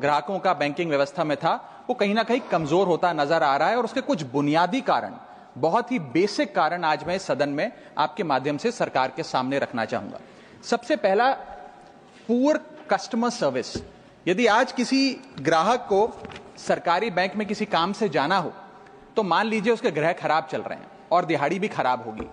ग्राहकों का बैंकिंग व्यवस्था में था वो कहीं ना कहीं कमजोर होता नजर आ रहा है और उसके कुछ बुनियादी कारण, बहुत ही बेसिक कारण आज मैं सदन में आपके माध्यम से सरकार के सामने रखना चाहूंगा। सबसे पहला, पुअर कस्टमर सर्विस। यदि आज किसी ग्राहक को सरकारी बैंक में किसी काम से जाना हो तो मान लीजिए उसके ग्रह खराब चल रहे हैं और दिहाड़ी भी खराब होगी।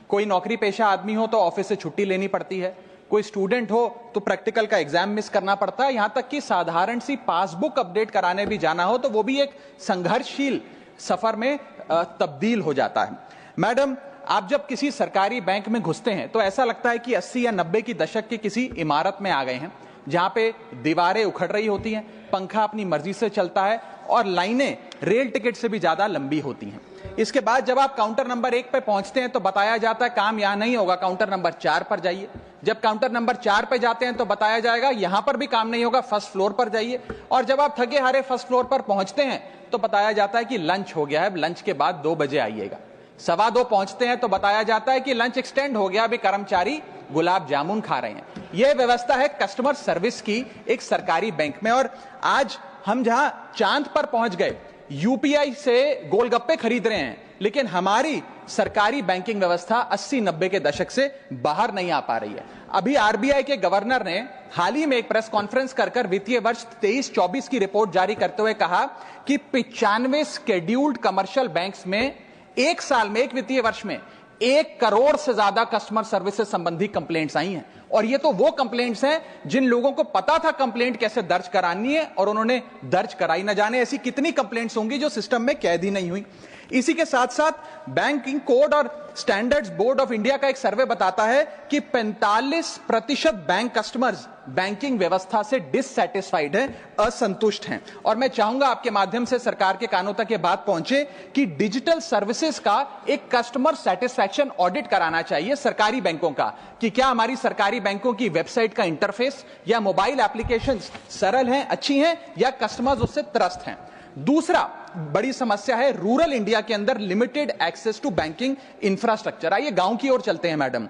कोई नौकरी पेशा आदमी हो तो ऑफिस से छुट्टी लेनी पड़ती है, कोई स्टूडेंट हो तो प्रैक्टिकल का एग्जाम मिस करना पड़ता है, यहां तक कि साधारण सी पासबुक अपडेट कराने भी जाना हो तो वो भी एक संघर्षशील सफर में तब्दील हो जाता है। मैडम, आप जब किसी सरकारी बैंक में घुसते हैं तो ऐसा लगता है कि 80 या 90 की दशक की किसी इमारत में आ गए हैं, जहां पे दीवारें उखड़ रही होती हैं, पंखा अपनी मर्जी से चलता है और लाइनें रेल टिकट से भी ज्यादा लंबी होती हैं। इसके बाद जब आप काउंटर नंबर 1 पे पहुंचते हैं तो बताया जाता है काम यहां नहीं होगा, काउंटर नंबर 4 पर जाइए। जब काउंटर नंबर 4 पे जाते हैं तो बताया जाएगा यहां पर भी काम नहीं होगा, फर्स्ट फ्लोर पर जाइए। और जब आप थके हारे फर्स्ट फ्लोर पर पहुंचते हैं तो बताया जाता है कि लंच हो गया है, लंच के बाद 2 बजे आइएगा। 2:15 पहुंचते हैं तो बताया जाता है कि लंच एक्सटेंड हो गया, अभी कर्मचारी गुलाब जामुन खा रहे हैं। यह व्यवस्था है कस्टमर सर्विस की एक सरकारी बैंक में। और आज हम जहां चांद पर पहुंच गए, यूपीआई से गोलगप्पे खरीद रहे हैं, लेकिन हमारी सरकारी बैंकिंग व्यवस्था 80-90 के दशक से बाहर नहीं आ पा रही है। अभी आरबीआई के गवर्नर ने हाल ही में एक प्रेस कॉन्फ्रेंस कर वित्तीय वर्ष 23-24 की रिपोर्ट जारी करते हुए कहा कि 95 शेड्यूल्ड कमर्शियल बैंक्स में एक साल में, एक वित्तीय वर्ष में 1 करोड़ से ज्यादा कस्टमर सर्विस से संबंधी कंप्लेंट्स आई हैं। और ये तो वो कंप्लेंट्स हैं जिन लोगों को पता था कंप्लेंट कैसे दर्ज करानी है और उन्होंने दर्ज कराई। न जाने ऐसी कितनी कंप्लेंट्स होंगी जो सिस्टम में कैद ही नहीं हुई। इसी के साथ साथ बैंकिंग कोड और स्टैंडर्ड्स बोर्ड ऑफ इंडिया का एक सर्वे बताता है कि 45% बैंक कस्टमर्स बैंकिंग व्यवस्था से डिससैटिस्फाइड हैं, असंतुष्ट हैं। और मैं चाहूंगा आपके माध्यम से सरकार के कानों तक ये बात पहुंचे कि डिजिटल सर्विसेज का एक कस्टमर सेटिस्फैक्शन ऑडिट कराना चाहिए सरकारी बैंकों का, कि क्या हमारी सरकारी बैंकों की वेबसाइट का इंटरफेस या मोबाइल एप्लीकेशंस सरल हैं, अच्छी हैं, या कस्टमर्स उससे त्रस्त हैं। दूसरा बड़ी समस्या है रूरल इंडिया के अंदर limited access to banking infrastructure. आइए गांव की ओर चलते हैं। मैडम,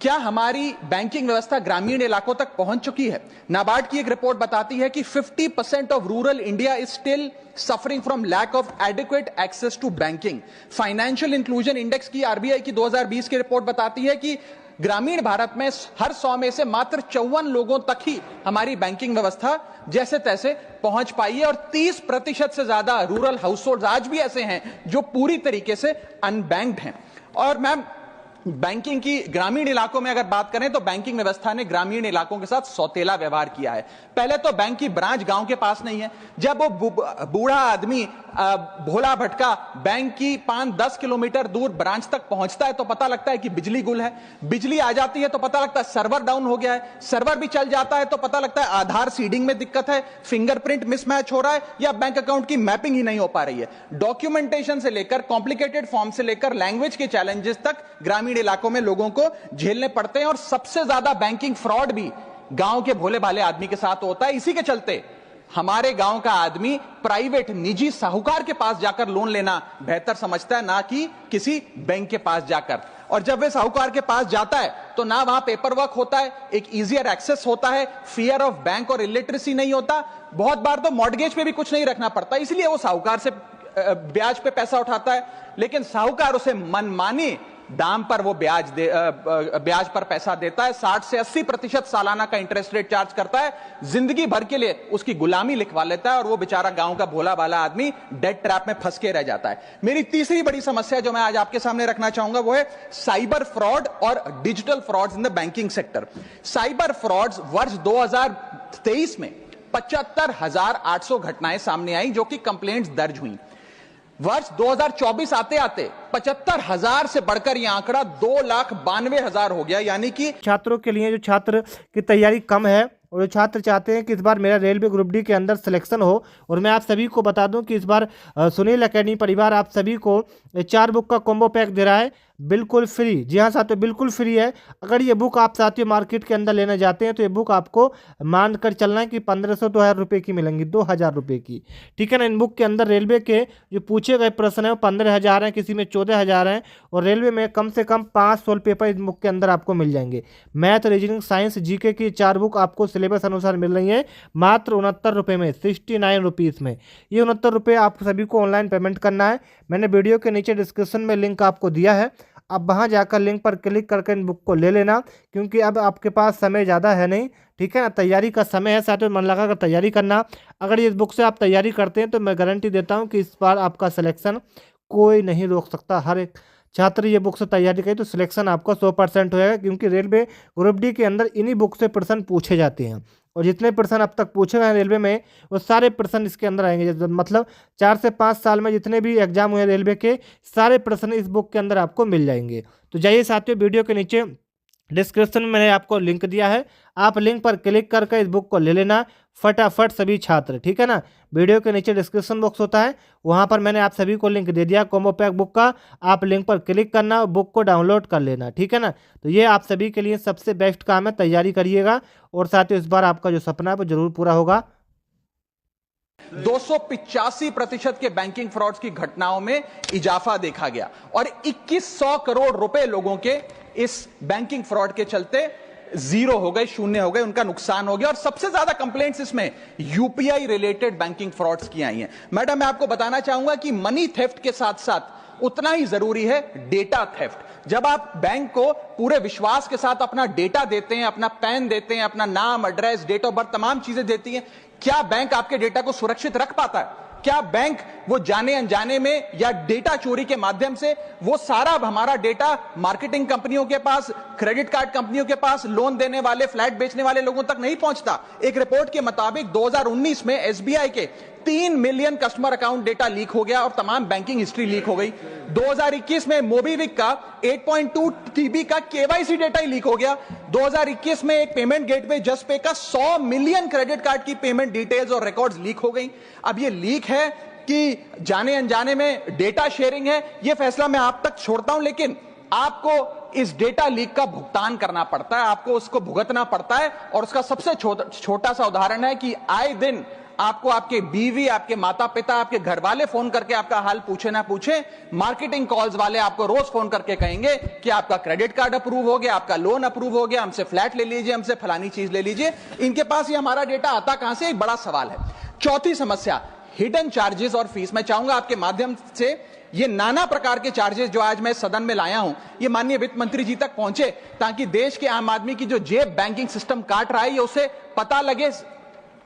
क्या हमारी बैंकिंग व्यवस्था ग्रामीण इलाकों तक पहुंच चुकी है? नाबार्ड की एक रिपोर्ट बताती है कि 50% of rural India is still suffering from lack of adequate access to banking. Financial inclusion index की आरबीआई की 2020 की रिपोर्ट बताती है कि ग्रामीण भारत में हर 100 में से मात्र 54 लोगों तक ही हमारी बैंकिंग व्यवस्था जैसे तैसे पहुंच पाई है। और 30% से ज्यादा रूरल हाउसहोल्ड आज भी ऐसे हैं जो पूरी तरीके से अनबैंक्ड हैं। और मैम, बैंकिंग की ग्रामीण इलाकों में अगर बात करें तो बैंकिंग व्यवस्था ने ग्रामीण इलाकों के साथ सौतेला व्यवहार किया है। पहले तो बैंक की ब्रांच गांव के पास नहीं है। जब वो बूढ़ा आदमी भोला भटका बैंक की 5-10 किलोमीटर दूर ब्रांच तक पहुंचता है तो पता लगता है कि बिजली गुल है। बिजली आ जाती है तो पता लगता है सर्वर डाउन हो गया है। सर्वर भी चल जाता है तो पता लगता है आधार सीडिंग में दिक्कत है, फिंगरप्रिंट मिसमैच हो रहा है, या बैंक अकाउंट की मैपिंग ही नहीं हो पा रही है। डॉक्यूमेंटेशन से लेकर कॉम्प्लिकेटेड फॉर्म से लेकर लैंग्वेज के चैलेंजेस तक ग्रामीण इलाकों में लोगों को झेलने पड़ते हैं। और सबसे ज्यादा बैंकिंग फ्रॉड भी गांव के भोले भाले आदमी के साथ होता है। इसी के चलते हमारे गांव का आदमी प्राइवेट निजी साहूकार के पास जाकर लोन लेना बेहतर समझता है, ना कि किसी बैंक के पास जाकर। और जब वे साहूकार के पास जाता है तो ना वहां पेपर वर्क होता है, एक इजियर एक्सेस होता है, फियर ऑफ बैंक और इलिटरेसी नहीं होता। बहुत बार तो मॉर्गेज पे भी कुछ नहीं रखना पड़ता, इसलिए वो साहूकार से ब्याज पे पैसा उठाता है। लेकिन साहूकार उसे मनमानी दाम पर वो ब्याज पर पैसा देता है। 60 से 80% सालाना का इंटरेस्ट रेट चार्ज करता है, जिंदगी भर के लिए उसकी गुलामी लिखवा लेता है और वो बेचारा गांव का भोला भाला आदमी डेट ट्रैप में फंस के रह जाता है। मेरी तीसरी बड़ी समस्या जो मैं आज आपके सामने रखना चाहूंगा वो है साइबर फ्रॉड और digital frauds in the banking sector. Cyber frauds वर्ष 2023 में 75,800 घटनाएं सामने आई जो कि कंप्लेंट्स दर्ज हुई। वर्ष 2024 आते आते 75,000 से बढ़कर यह आंकड़ा 2,92,000 हो गया। यानी कि छात्रों के लिए जो छात्र की तैयारी कम है और जो छात्र चाहते हैं कि इस बार मेरा रेलवे ग्रुप डी के अंदर सिलेक्शन हो, और मैं आप सभी को बता दूं कि इस बार सुनील एकेडमी परिवार आप सभी को 4 बुक का कॉम्बो पैक दे रहा है। बिल्कुल फ्री। जी हाँ साथियों, बिल्कुल फ्री है। अगर ये बुक आप साथियों मार्केट के अंदर लेने जाते हैं तो ये बुक आपको मान कर चलना है कि 1500 2000 रुपये की मिलेंगी, 2000 रुपये की। ठीक है ना। इन बुक के अंदर रेलवे के जो पूछे गए प्रश्न है वो 15,000 हैं, किसी में 14,000 हैं, और रेलवे में कम से कम 5 सोल पेपर इस बुक के अंदर आपको मिल जाएंगे। मैथ, रीजनिंग, साइंस, जीके की 4 बुक आपको सिलेबस अनुसार मिल रही है मात्र 69 रुपये में, 69 रुपीज़ में। ये 69 रुपये आप सभी को ऑनलाइन पेमेंट करना है। मैंने वीडियो के नीचे डिस्क्रिप्शन में लिंक आपको दिया है, अब वहाँ जाकर लिंक पर क्लिक करके इन बुक को ले लेना, क्योंकि अब आपके पास समय ज़्यादा है नहीं। ठीक है ना, तैयारी का समय है साथियों, मन लगा कर तैयारी करना। अगर इस बुक से आप तैयारी करते हैं तो मैं गारंटी देता हूँ कि इस बार आपका सिलेक्शन कोई नहीं रोक सकता। हर एक छात्र ये बुक से तैयारी करे तो सिलेक्शन आपका 100% होएगा, क्योंकि रेलवे ग्रुप डी के अंदर इन्हीं बुक से प्रश्न पूछे जाते हैं, और जितने प्रश्न अब तक पूछे गए हैं रेलवे में वो सारे प्रश्न इसके अंदर आएंगे। मतलब 4 से 5 साल में जितने भी एग्जाम हुए रेलवे के, सारे प्रश्न इस बुक के अंदर आपको मिल जाएंगे। तो जाइए साथियों, वीडियो के नीचे डिस्क्रिप्शन में मैंने आपको लिंक दिया है, आप लिंक पर क्लिक करके इस बुक को ले लेना फटाफट सभी छात्र। ठीक है ना, वीडियो के नीचे डिस्क्रिप्शन बॉक्स होता है, वहां पर मैंने आप सभी को लिंक दे दिया कॉम्बो पैक बुक का, आप लिंक पर क्लिक करना और बुक को डाउनलोड कर लेना। ठीक है ना, तो ये आप सभी के लिए सबसे बेस्ट काम है, तैयारी करिएगा और साथियों इस बार आपका जो सपना है वो जरूर पूरा होगा। 285% के बैंकिंग फ्रॉड्स की घटनाओं में इजाफा देखा गया और 2100 करोड़ रुपए लोगों के इस बैंकिंग फ्रॉड के चलते जीरो हो गए, शून्य हो गए, उनका नुकसान हो गया। और सबसे ज्यादा कंप्लेंट्स इसमें यूपीआई रिलेटेड बैंकिंग फ्रॉड्स की आई हैं। मैडम, मैं आपको बताना चाहूंगा कि मनी थेफ्ट के साथ साथ उतना ही जरूरी है डेटा थेफ्ट। जब आप बैंक को पूरे विश्वास के साथ अपना डेटा देते हैं, अपना पैन देते हैं, अपना नाम, एड्रेस, डेट ऑफ बर्थ, तमाम चीजें देती हैं, क्या बैंक आपके डेटा को सुरक्षित रख पाता है? क्या बैंक वो जाने अनजाने में या डेटा चोरी के माध्यम से वो सारा हमारा डेटा मार्केटिंग कंपनियों के पास, क्रेडिट कार्ड कंपनियों के पास, लोन देने वाले, फ्लैट बेचने वाले लोगों तक नहीं पहुंचता? एक रिपोर्ट के मुताबिक 2019 में एसबीआई के 3 million customer account data leak हो गया और तमाम बैंकिंग हिस्ट्री लीक हो गई। 2021 में मोबीविक का 8.2 टीबी का केवाईसी डेटा ही लीक हो गया। 2021 में एक पेमेंट गेटवे जस्टपे का 100 मिलियन क्रेडिट कार्ड की पेमेंट डिटेल्स और रिकॉर्ड्स लीक हो गई। अब ये लीक है कि जाने अनजाने में डेटा शेयरिंग है, ये फैसला मैं आप तक छोड़ता हूं, लेकिन आपको इस डेटा लीक का भुगतान करना पड़ता है, आपको उसको भुगतना पड़ता है। और उसका सबसे छोटा सा उदाहरण है कि आए दिन आपको आपके बीवी, आपके माता पिता, आपके घर वाले फोन करके आपका हाल पूछे ना पूछे, मार्केटिंग कॉल्स वाले आपको रोज फोन करके कहेंगे कि आपका क्रेडिट कार्ड अप्रूव हो गया, आपका लोन अप्रूव हो गया, हमसे फ्लैट ले लीजिए, हमसे फलानी चीज ले लीजिए। इनके पास ये हमारा डेटा आता कहां से, एक बड़ा सवाल है। चौथी समस्या, हिडन चार्जेस और फीस। मैं चाहूंगा आपके माध्यम से ये नाना प्रकार के चार्जेस जो आज मैं सदन में लाया हूं, ये माननीय वित्त मंत्री जी तक पहुंचे, ताकि देश के आम आदमी की जो जेब बैंकिंग सिस्टम काट रहा है, ये उसे पता लगे,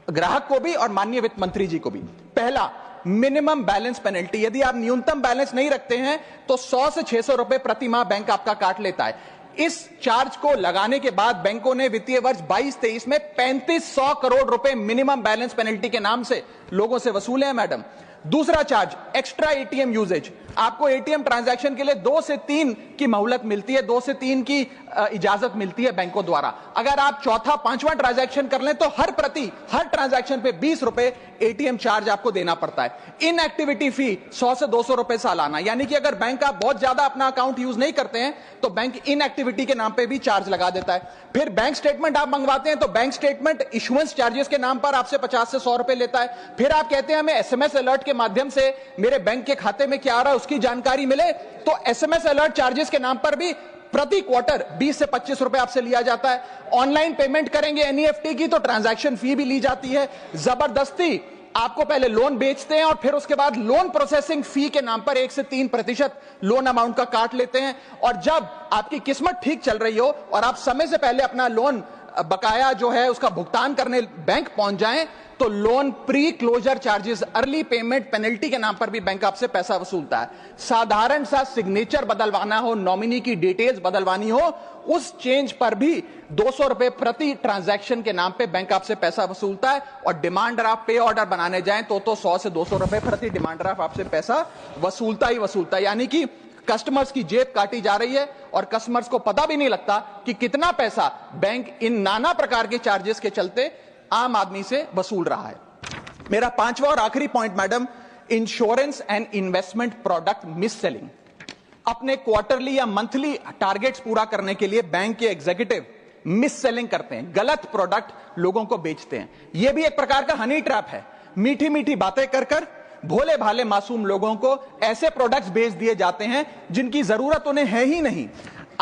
ग्राहक को भी और माननीय वित्त मंत्री जी को भी। पहला, मिनिमम बैलेंस पेनल्टी। यदि आप न्यूनतम बैलेंस नहीं रखते हैं तो 100 से 600 रुपए प्रति माह बैंक आपका काट लेता है। इस चार्ज को लगाने के बाद बैंकों ने वित्तीय वर्ष 22-23 में 3500 करोड़ रुपए मिनिमम बैलेंस पेनल्टी के नाम से लोगों से वसूले हैं मैडम। दूसरा चार्ज, एक्स्ट्रा एटीएम यूजेज। आपको एटीएम ट्रांजैक्शन के लिए 2 से 3 की मोहलत मिलती है, 2 से 3 की इजाजत मिलती है बैंकों द्वारा। अगर आप चौथा, पांचवा ट्रांजैक्शन कर लें तो हर ट्रांजैक्शन पे 20 रुपए एटीएम चार्ज आपको देना पड़ता है। इनएक्टिविटी फी 100 से 200 रुपए सालाना, यानी कि अगर बैंक आप बहुत ज्यादा अपना अकाउंट यूज नहीं करते हैं तो बैंक इनएक्टिविटी के नाम पे भी चार्ज लगा देता है। फिर बैंक स्टेटमेंट आप मंगवाते हैं तो बैंक स्टेटमेंट इशुएंस चार्जेस के नाम पर आपसे 50 से 100 रुपए लेता है। फिर आप कहते हैं हमें एसएमएस अलर्ट के माध्यम से मेरे बैंक के खाते में क्या आ रहा है उसकी जानकारी मिले, तो एसएमएस अलर्ट चार्जेस के नाम पर भी प्रति क्वार्टर 20 से 25 रुपए आपसे लिया जाता है। ऑनलाइन पेमेंट करेंगे एनईएफटी की तो ट्रांजैक्शन फी भी ली जाती है। जबरदस्ती आपको पहले लोन बेचते हैं और फिर उसके बाद लोन प्रोसेसिंग फी के नाम पर 1 से 3% लोन अमाउंट का काट लेते हैं। और जब आपकी किस्मत ठीक चल रही हो और आप समय से पहले अपना लोन बकाया जो है उसका भुगतान करने बैंक पहुंच जाएं तो loan pre closure charges, early payment penalty के नाम पर भी बैंक आपसे पैसा वसूलता है। साधारण सा सिग्नेचर बदलवाना हो, नॉमिनी की डिटेल्स बदलवानी हो, उस चेंज पर भी 200 रुपए प्रति ट्रांजैक्शन के नाम पे बैंक आपसे पैसा वसूलता है। और डिमांड ड्राफ्ट पे ऑर्डर बनाने जाएं तो 100 से 200 रुपए प्रति डिमांड ड्राफ्ट आपसे पैसा वसूलता ही वसूलता है। यानी कि कस्टमर्स की जेब काटी जा रही है और कस्टमर्स को पता भी नहीं लगता कि कितना पैसा बैंक इन नाना प्रकार के चार्जेस के चलते आम आदमी से वसूल रहा है। मेरा पांचवा और आखिरी point madam, insurance and investment product miss selling. अपने क्वार्टरली या मंथली टारगेट्स पूरा करने के लिए बैंक के एग्जीक्यूटिव मिस सेलिंग करते हैं, गलत प्रोडक्ट लोगों को बेचते हैं। यह भी एक प्रकार का हनी ट्रैप है। मीठी मीठी बातें कर कर भोले भाले मासूम लोगों को ऐसे प्रोडक्ट्स बेच दिए जाते हैं जिनकी जरूरत उन्हें है ही नहीं।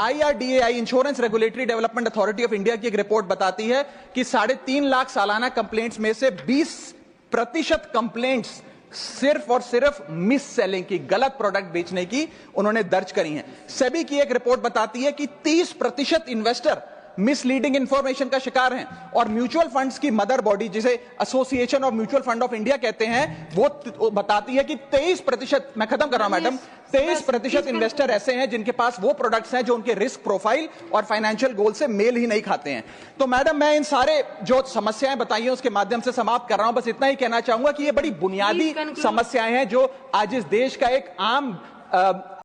IRDAI, insurance regulatory development authority of India की एक रिपोर्ट बताती है कि 3.5 लाख सालाना कंप्लेंट्स में से 20% कंप्लेंट्स सिर्फ और सिर्फ मिस सेलिंग की, गलत प्रोडक्ट बेचने की उन्होंने दर्ज करी हैं। सेबी की एक रिपोर्ट बताती है कि 30% इन्वेस्टर मिसलीडिंग इंफॉर्मेशन का शिकार हैं, और म्यूचुअल फंड्स की मदर बॉडी, जिसे association of mutual fund of India कहते हैं, वो बताती है कि 23%, मैं खत्म कर रहा हूं मैडम, 23% इन्वेस्टर ऐसे हैं जिनके पास वो प्रोडक्ट्स हैं जो उनके रिस्क प्रोफाइल और फाइनेंशियल गोल से मेल ही नहीं खाते हैं। तो मैडम, मैं इन सारे जो समस्याएं बताई हैं उसके माध्यम से समाप्त कर रहा हूं। बस इतना ही कहना चाहूंगा कि ये बड़ी बुनियादी समस्याएं हैं जो आज इस देश का एक आम